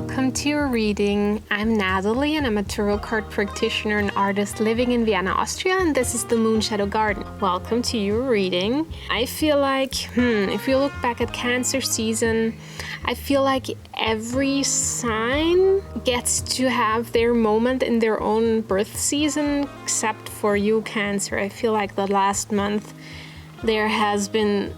welcome to your reading. I'm Natalie and I'm a tarot card practitioner and artist living in Vienna, Austria, and this is the Moonshadow Garden. Welcome to your reading. I feel like, if you look back at Cancer season, I feel like every sign gets to have their moment in their own birth season, except for you, Cancer. I feel like the last month there has been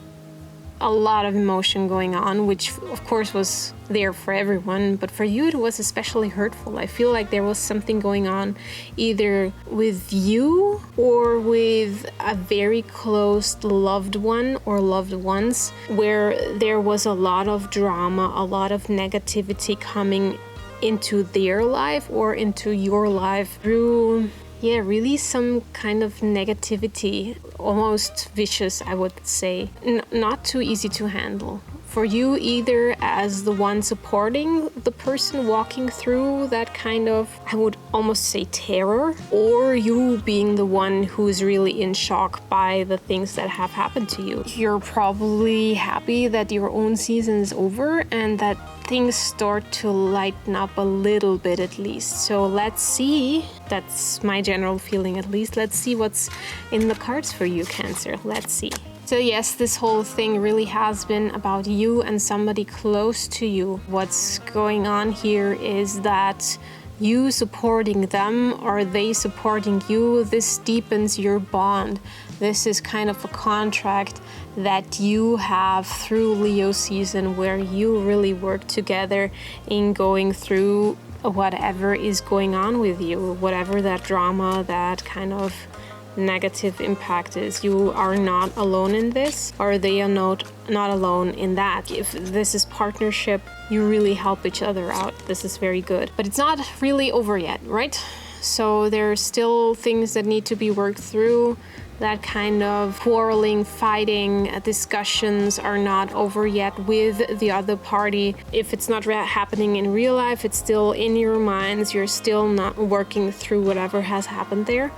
a lot of emotion going on, which of course was there for everyone, but for you it was especially hurtful. I feel like there was something going on either with you or with a very close loved one or loved ones, where there was a lot of drama, a lot of negativity coming into their life or into your life through really some kind of negativity, almost vicious, I would say. Not too easy to handle. For you, either as the one supporting the person walking through that kind of, I would almost say, terror, or you being the one who's really in shock by the things that have happened to you. You're probably happy that your own season is over and that things start to lighten up a little bit at least. So let's see, that's my general feeling at least. Let's see what's in the cards for you, Cancer. Let's see. So yes, this whole thing really has been about you and somebody close to you. What's going on here is that you supporting them or they supporting you, this deepens your bond. This is kind of a contract that you have through Leo season where you really work together in going through whatever is going on with you, whatever that drama, that kind of negative impact is. You are not alone in this, or they are not alone in that. If this is partnership, you really help each other out. This is very good, but it's not really over yet, right? So there's still things that need to be worked through. That kind of quarreling, fighting, discussions are not over yet with the other party. If it's not happening in real life, it's still in your minds. You're still not working through whatever has happened there.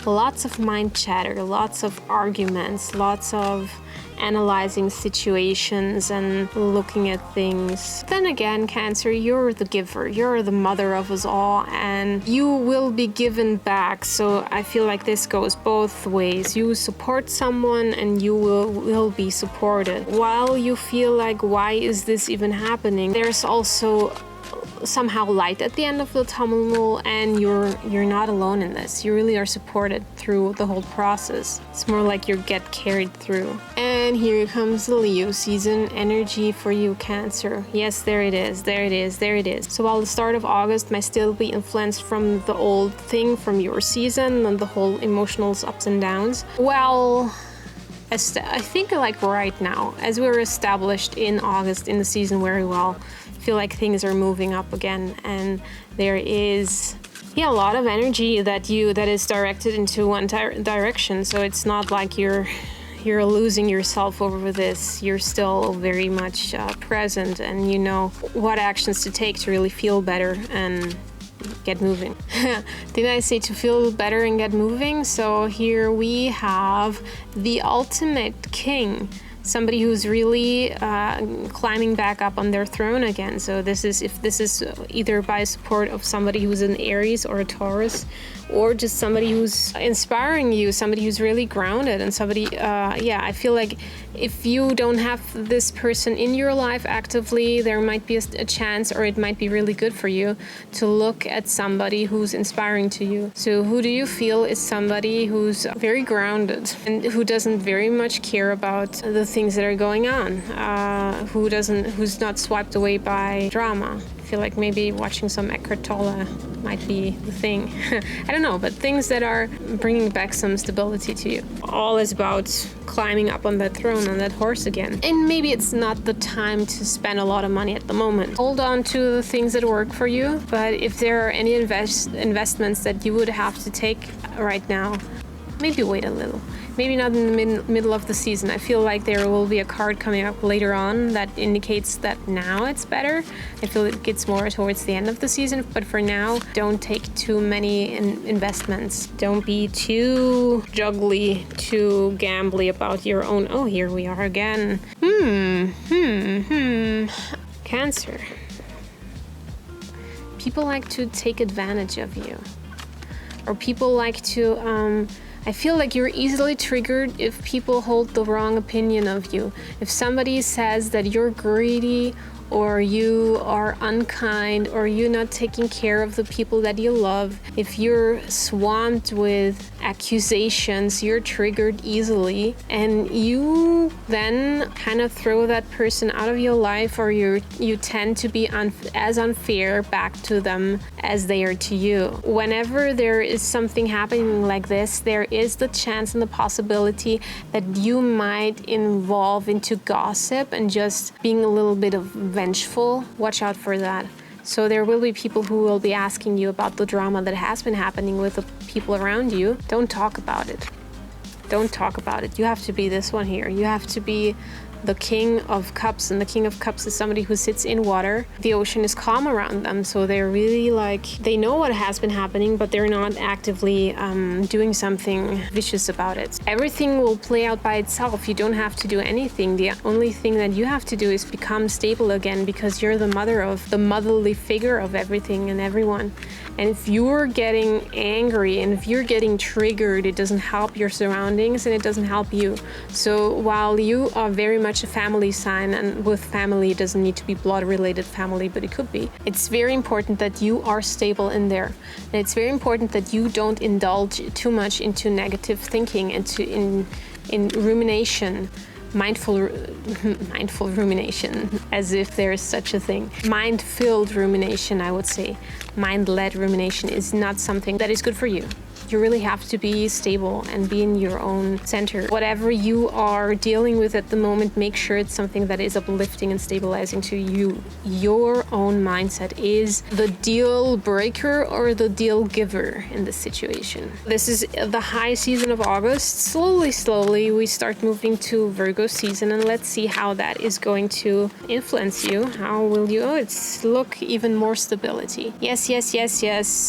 Lots of mind chatter, lots of arguments, lots of analyzing situations and looking at things. Then again, Cancer, you're the giver, you're the mother of us all, and you will be given back. So I feel like this goes both ways. You support someone and you will be supported. While you feel like, why is this even happening? There's also somehow light at the end of the tunnel, and you're not alone in this. You really are supported through the whole process. It's more like you get carried through. And here comes the Leo season energy for you, Cancer. Yes, there it is, there it is, there it is. So while the start of August might still be influenced from the old thing, from your season and the whole emotional ups and downs, well, I think like right now, as we're established in August in the season very well, I feel like things are moving up again, and there is a lot of energy that is directed into one direction. So it's not like you're losing yourself over this. You're still very much present, and you know what actions to take to really feel better and get moving. Did I say to feel better and get moving? So here we have the ultimate king. Somebody who's really climbing back up on their throne again. So if this is either by support of somebody who's an Aries or a Taurus, or just somebody who's inspiring you, somebody who's really grounded, and somebody, I feel like if you don't have this person in your life actively, there might be a chance, or it might be really good for you to look at somebody who's inspiring to you. So who do you feel is somebody who's very grounded and who doesn't very much care about the things that are going on, who's not swiped away by drama? I feel like maybe watching some Eckhart Tolle might be the thing. I don't know, but things that are bringing back some stability to you. All is about climbing up on that throne, on that horse again. And maybe it's not the time to spend a lot of money at the moment. Hold on to the things that work for you, but if there are any investments that you would have to take right now, maybe wait a little. Maybe not in the middle of the season. I feel like there will be a card coming up later on that indicates that now it's better. I feel it gets more towards the end of the season, but for now, don't take too many investments. Don't be too juggly, too gambly about your own. Oh, here we are again. Cancer. people like to take advantage of you. Or people like to, I feel like you're easily triggered if people hold the wrong opinion of you. If somebody says that you're greedy, or you are unkind, or you're not taking care of the people that you love, if you're swamped with accusations, you're triggered easily, and you then kind of throw that person out of your life, or you tend to be as unfair back to them as they are to you. Whenever there is something happening like this, there is the chance and the possibility that you might evolve into gossip and just being a little bit of vengeful. Watch out for that. So there will be people who will be asking you about the drama that has been happening with the people around you. Don't talk about it. Don't talk about it. You have to be this one here. You have to be the King of Cups, and the King of Cups is somebody who sits in water. The ocean is calm around them, so they're really like, they know what has been happening, but they're not actively doing something vicious about it. Everything will play out by itself. You don't have to do anything. The only thing that you have to do is become stable again, because you're the motherly figure of everything and everyone. And if you're getting angry and if you're getting triggered, it doesn't help your surroundings and it doesn't help you. So while you are very much a family sign, and with family it doesn't need to be blood related family, but it could be, it's very important that you are stable in there. And it's very important that you don't indulge too much into negative thinking and in rumination. Mindful rumination, as if there is such a thing. Mind-filled rumination, I would say. Mind-led rumination is not something that is good for you. You really have to be stable and be in your own center. Whatever you are dealing with at the moment, make sure it's something that is uplifting and stabilizing to you. Your own mindset is the deal breaker or the deal giver in this situation. This is the high season of August. Slowly, we start moving to Virgo season, and let's see how that is going to influence you. How will you? Look, even more stability. Yes.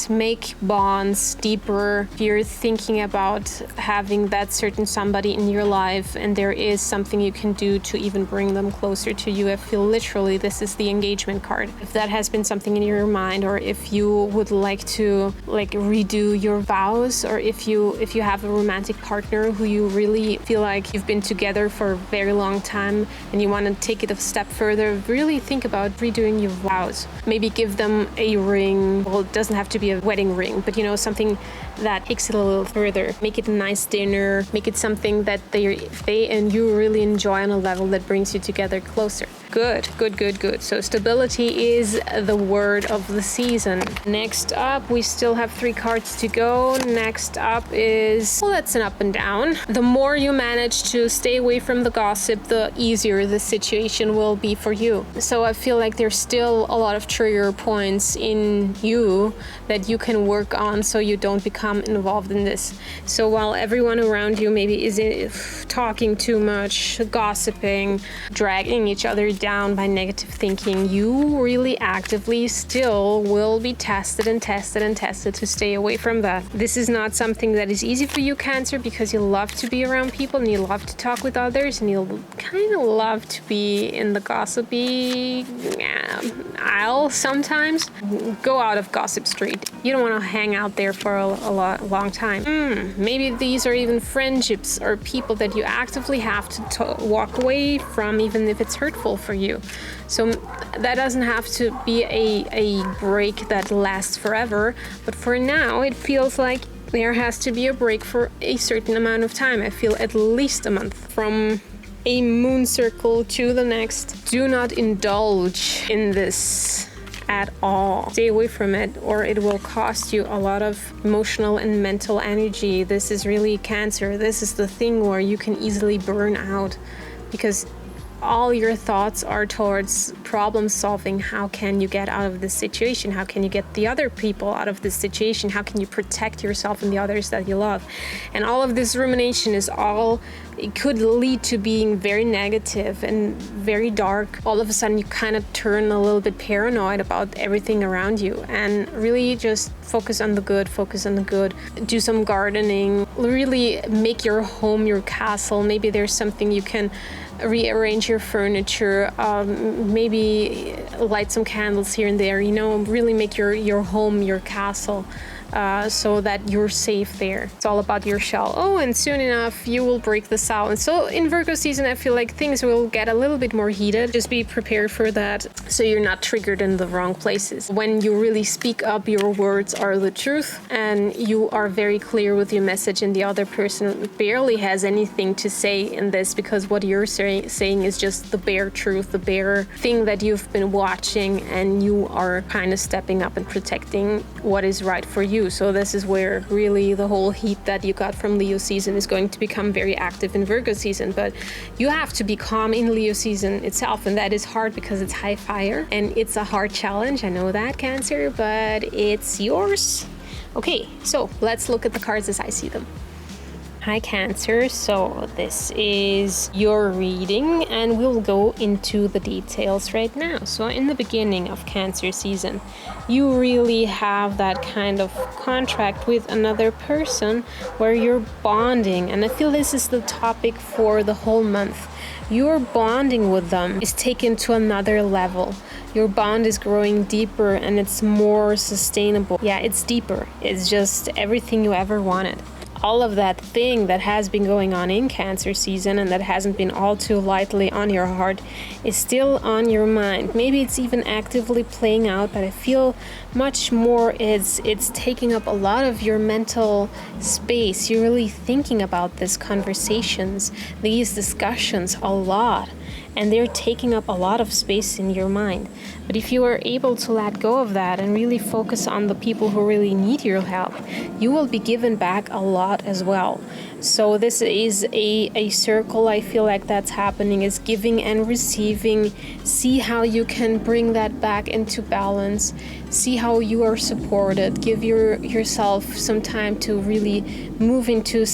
Make bonds deeper. If you're thinking about having that certain somebody in your life and there is something you can do to even bring them closer to you, I feel literally this is the engagement card. If that has been something in your mind, or if you would like to redo your vows, or if you have a romantic partner who you really feel like you've been together for a very long time and you want to take it a step further, really think about redoing your vows. Maybe give them a ring. Well, it doesn't have to be a wedding ring, but something that takes it a little further. Make it a nice dinner. Make it something that they and you really enjoy on a level that brings you together closer. Good. So stability is the word of the season. Next up, we still have 3 cards to go. Next up is, well, that's an up and down. The more you manage to stay away from the gossip, the easier the situation will be for you. So I feel like there's still a lot of trigger points in you that you can work on so you don't become involved in this. So while everyone around you maybe is talking too much, gossiping, dragging each other down by negative thinking, you really actively still will be tested to stay away from that. This is not something that is easy for you, Cancer, because you love to be around people and you love to talk with others and you kind of love to be in the gossipy aisle sometimes. Go out of Gossip Street. You don't want to hang out there for a long time. Maybe these are even friendships or people that you actively have to walk away from, even if it's hurtful for you. So that doesn't have to be a break that lasts forever, but for now it feels like there has to be a break for a certain amount of time. I feel at least a month, from a moon circle to the next. Do not indulge in this at all. Stay away from it, or it will cost you a lot of emotional and mental energy. This is really Cancer. This is the thing where you can easily burn out, because all your thoughts are towards problem solving. How can you get out of this situation? How can you get the other people out of this situation? How can you protect yourself and the others that you love? And all of this rumination it could lead to being very negative and very dark. All of a sudden you kind of turn a little bit paranoid about everything around you, and really just focus on the good. Do some gardening. Really make your home your castle. Maybe there's something you can rearrange your furniture, maybe light some candles here and there, really make your home your castle. So that you're safe there. It's all about your shell. Oh, and soon enough, you will break the silence. So in Virgo season, I feel like things will get a little bit more heated. Just be prepared for that so you're not triggered in the wrong places. When you really speak up, your words are the truth and you are very clear with your message, and the other person barely has anything to say in this, because what you're saying is just the bare truth, the bare thing that you've been watching, and you are kind of stepping up and protecting what is right for you. So this is where really the whole heat that you got from Leo season is going to become very active in Virgo season. But you have to be calm in Leo season itself, and that is hard because it's high fire and it's a hard challenge. I know that, Cancer, but it's yours. Okay, so let's look at the cards as I see them. Hi Cancer, so this is your reading and we'll go into the details right now. So in the beginning of Cancer season, you really have that kind of contract with another person where you're bonding, and I feel this is the topic for the whole month. Your bonding with them is taken to another level. Your bond is growing deeper and it's more sustainable. Yeah, it's deeper. It's just everything you ever wanted. All of that thing that has been going on in Cancer season and that hasn't been all too lightly on your heart is still on your mind. Maybe it's even actively playing out, but I feel much more it's taking up a lot of your mental space. You're really thinking about these conversations, these discussions a lot, and they're taking up a lot of space in your mind. But if you are able to let go of that and really focus on the people who really need your help, you will be given back a lot as well. So this is a circle. I feel like that's happening, is giving and receiving. See how you can bring that back into balance. See how you are supported. Give yourself some time to really move into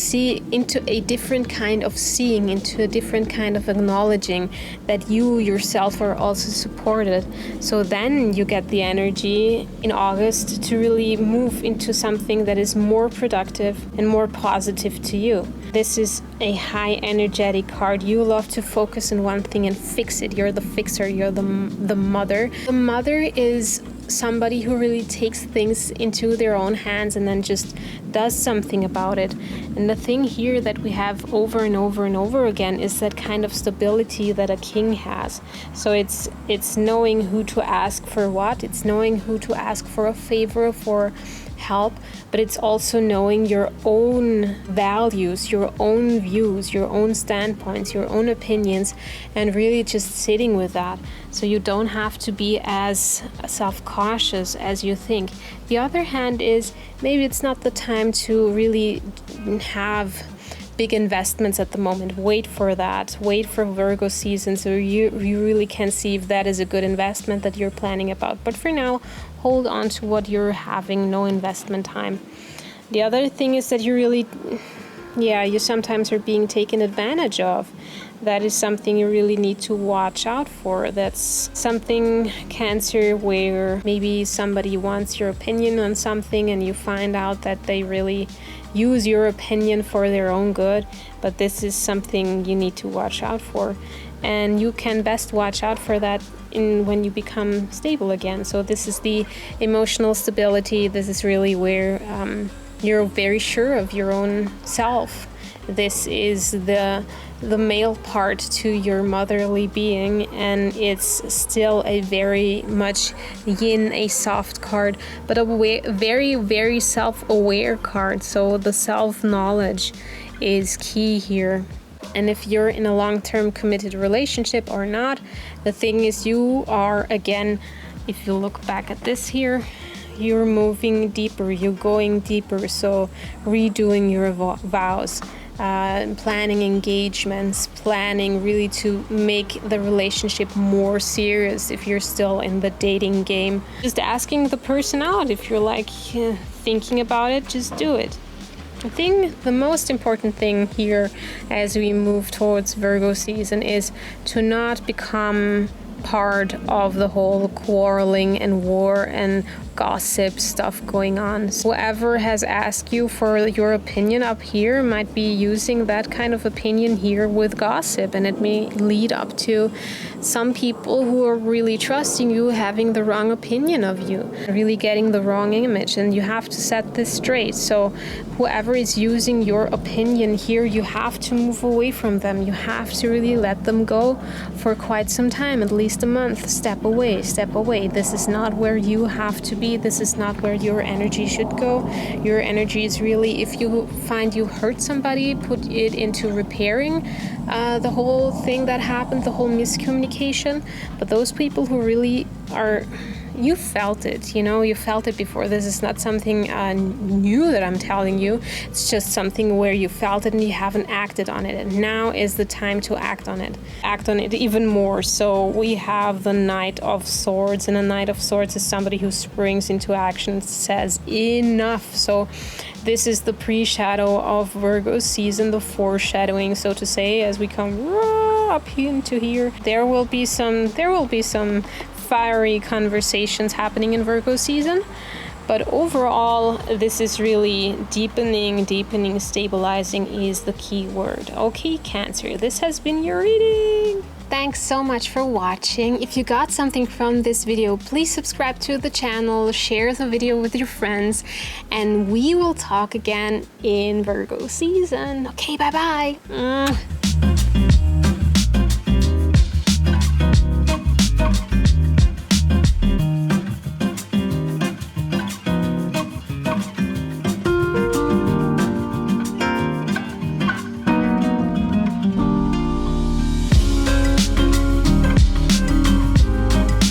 a different kind of seeing, into a different kind of acknowledging that you yourself are also supported. So then you get the energy in August to really move into something that is more productive and more positive to you. This is a high energetic card. You love to focus on one thing and fix it. You're the fixer. You're the mother. The mother is somebody who really takes things into their own hands and then just does something about it. And the thing here that we have over and over and over again is that kind of stability that a king has. So it's knowing who to ask for what. It's knowing who to ask for a favor, for help, but it's also knowing your own values, your own views, your own standpoints, your own opinions, and really just sitting with that. So you don't have to be as self-cautious as you think. The other hand is maybe it's not the time to really have big investments at the moment. Wait for that. Wait for Virgo season so you really can see if that is a good investment that you're planning about. But for now, hold on to what you're having, no investment time. The other thing is that you sometimes are being taken advantage of. That is something you really need to watch out for. That's something, Cancer, where maybe somebody wants your opinion on something and you find out that they really use your opinion for their own good, but this is something you need to watch out for. And you can best watch out for that when you become stable again. So this is the emotional stability. This is really where you're very sure of your own self. This is the male part to your motherly being, and it's still a very much yin, a soft card, but a very, very self-aware card. So the self-knowledge is key here. And if you're in a long-term committed relationship or not, the thing is you are, again, if you look back at this here, you're moving deeper, you're going deeper. So redoing your vows, planning engagements, planning really to make the relationship more serious if you're still in the dating game. Just asking the person out. If you're thinking about it, just do it. I think the most important thing here as we move towards Virgo season is to not become part of the whole quarreling and war and gossip stuff going on. So whoever has asked you for your opinion up here might be using that kind of opinion here with gossip, and it may lead up to some people who are really trusting you having the wrong opinion of you, really getting the wrong image, and you have to set this straight. So whoever is using your opinion here, you have to move away from them. You have to really let them go for quite some time, at least a month. Step away, step away. This is not where you have to be. This is not where your energy should go. Your energy is really, if you find you hurt somebody, put it into repairing the whole thing that happened, the whole miscommunication. But those people who really are, you felt it, you felt it before. This is not something new that I'm telling you. It's just something where you felt it and you haven't acted on it. And now is the time to act on it. Act on it even more. So we have the Knight of Swords, and a Knight of Swords is somebody who springs into action and says enough. So this is the pre-shadow of Virgo season, the foreshadowing, so to say, as we come up into here. There will be some fiery conversations happening in Virgo season, but overall this is really deepening, stabilizing is the key word. Okay, Cancer, this has been your reading. Thanks so much for watching. If you got something from this video, please subscribe to the channel, share the video with your friends, and we will talk again in Virgo season. Okay, bye bye.